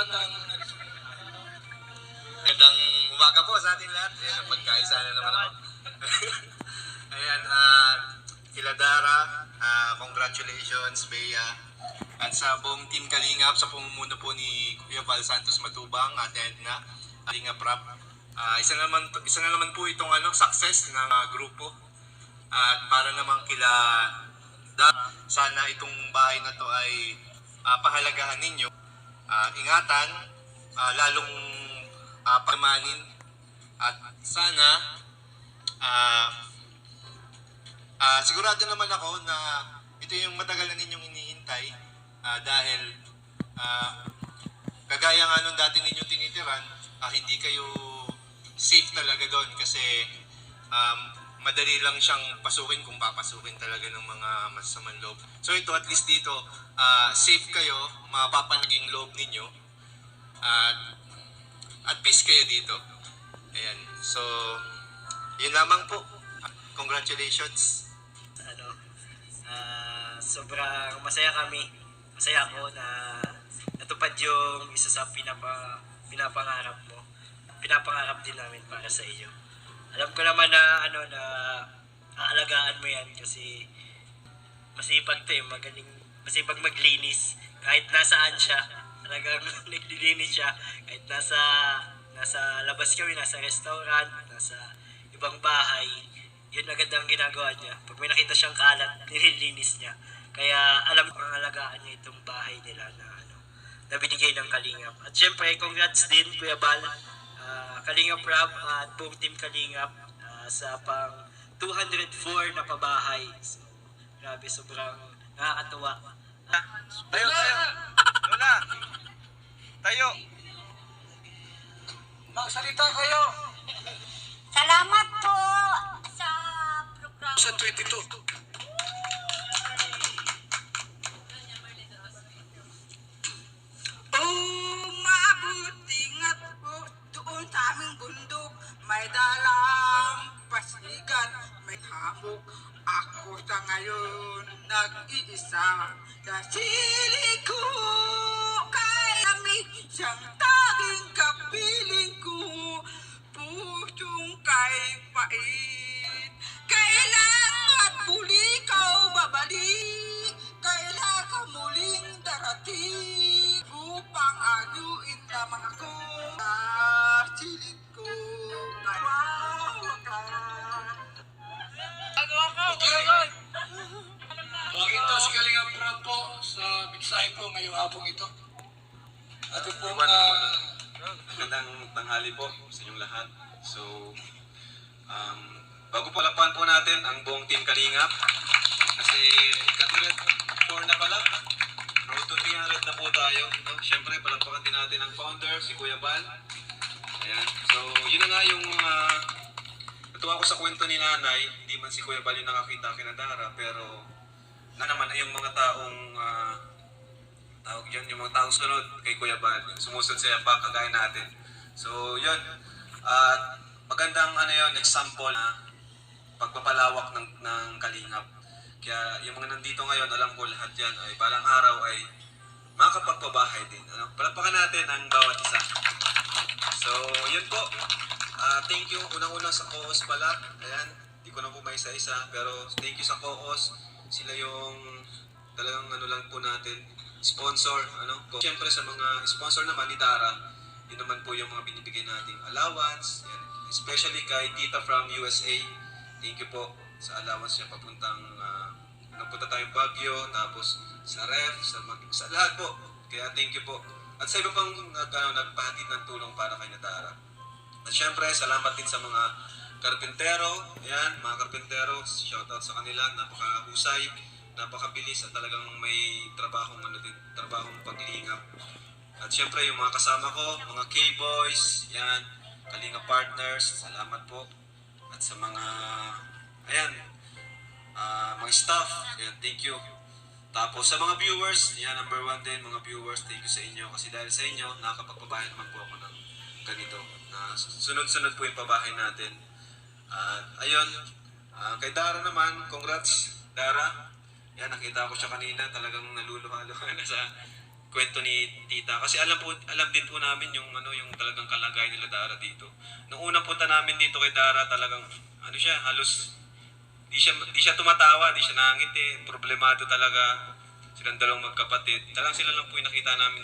lahat ng... Magandang umaga po sa ating lahat. Ayan, magkaisa na naman ako. Ayan, kila Dara, congratulations, Bea. At sa buong Team Kalingap, sa pamumuno po ni Kuya Val Santos Matubang, Ate Edna, Kalingap Rap. Isa na naman po itong success ng grupo. At para naman kila Dara, sana itong bahay na to ay pahalagahan ninyo. Ingatan, lalong pamanin. At sana, sigurado naman ako na ito yung matagal na ninyong inihintay dahil kagaya nga nung dati ninyong tinitiran, hindi kayo safe talaga doon kasi madali lang siyang pasukin kung papasukin talaga ng mga masasamang loob. So ito, at least dito, safe kayo, mapapanaging loob ninyo, at peace kayo dito. Ayan. So, yun lamang po. Congratulations. Sobrang masaya kami. Masaya ako na natupad yung isa sa pinapangarap mo. Pinapangarap din namin para sa iyo. Alam ko naman na na aalagaan mo yan kasi masipag to eh, masipag maglinis kahit nasaan siya. Talagang naglilinis siya kahit nasa labas kami, nasa restaurant, nasa ibang bahay. Yun agad ang ginagawa niya. Pag may nakita siyang kalat, nililinis niya. Kaya alam ko ang alagaan niya itong bahay nila na binigay ng Kalingap. At syempre, congrats din Kuya Bal, Kalingap Rap at buong Team Kalingap sa pang 204 na pabahay. So, grabe, sobrang nakakatuwa. Tayo! Lola! Tayo! Magsalita kayo! Salamat po sa program. Sa 22. Mabutingat po doon sa aming bundok. May dalang pasigan, may hamok. Ako sa ngayon nag-iisa. Sa siling ko kay amig siyang taging kapiling ko. Pusong kay pait. Kailangan muli kau babalik. Kailangan ka muling darating upang anuin lamang ako sa silid ko. Ito si Kalingap Rap po sa mensahe po ngayong hapong ito. At po magandang tanghali po sa inyong lahat. So, bago palapan po natin ang buong Team Kalingap kasi katulad 4 na pala, road to 300 na po tayo. No? Siyempre, palapakan din natin ang founder, si Kuya Bal. Ayan. So, yun na nga yung natuwa ko sa kwento ni Nanay. Hindi man si Kuya Bal yung nakakita kina Dara, pero na naman ay yung mga taong tawag yun, yung mga taong sunod kay Kuya Bal, sumusunod sa Yapa, kagaya natin. So, yun. Magandang yun, example na pagpapalawak ng Kalingap. Kaya yung mga nandito ngayon, alam ko lahat yan ay balang araw ay makakapagpabahay din. Palapakan natin ang bawat isa. So, yun po. Thank you unang-una sa co-host pala. Ayan, di ko na po may isa-isa, pero thank you sa co-host. Sila yung talagang lang po natin, sponsor. Siyempre sa mga sponsor naman ni Dara, yun naman po yung mga binibigay nating allowance. Yan. Especially kay Tita from USA. Thank you po sa allowance niya papuntang nagpunta tayong Baguio, tapos sa ref, sa lahat po. Kaya thank you po. At sa iba pang nagpahatid ng tulong para kay Dara. At syempre, salamat din sa mga karpintero. Ayan, mga karpintero, shoutout sa kanila. Napakahusay, napakabilis at talagang may trabahong paglingap. At syempre, yung mga kasama ko, mga K-Boys, yan, Kalingap Partners, salamat po. At sa mga, ayan, mga staff, ayan, thank you. Tapos sa mga viewers, yan, number 1 din, mga viewers, thank you sa inyo. Kasi dahil sa inyo, nakakapagpabahay naman po ako ng ganito. Na sunod-sunod po yung pabahay natin. At ayun, kay Dara naman, congrats, Dara. Yan, nakita ko siya kanina, talagang naluluha-luha na sa kwento ni Tita kasi alam din po namin yung yung talagang kalagayan nila Dara dito. Nung unang punta namin dito kay Dara, talagang siya, halos di siya tumatawa, di siya nangiti, problemado talaga. Silang dalawang magkapatid. Talagang sila lang po yung nakita namin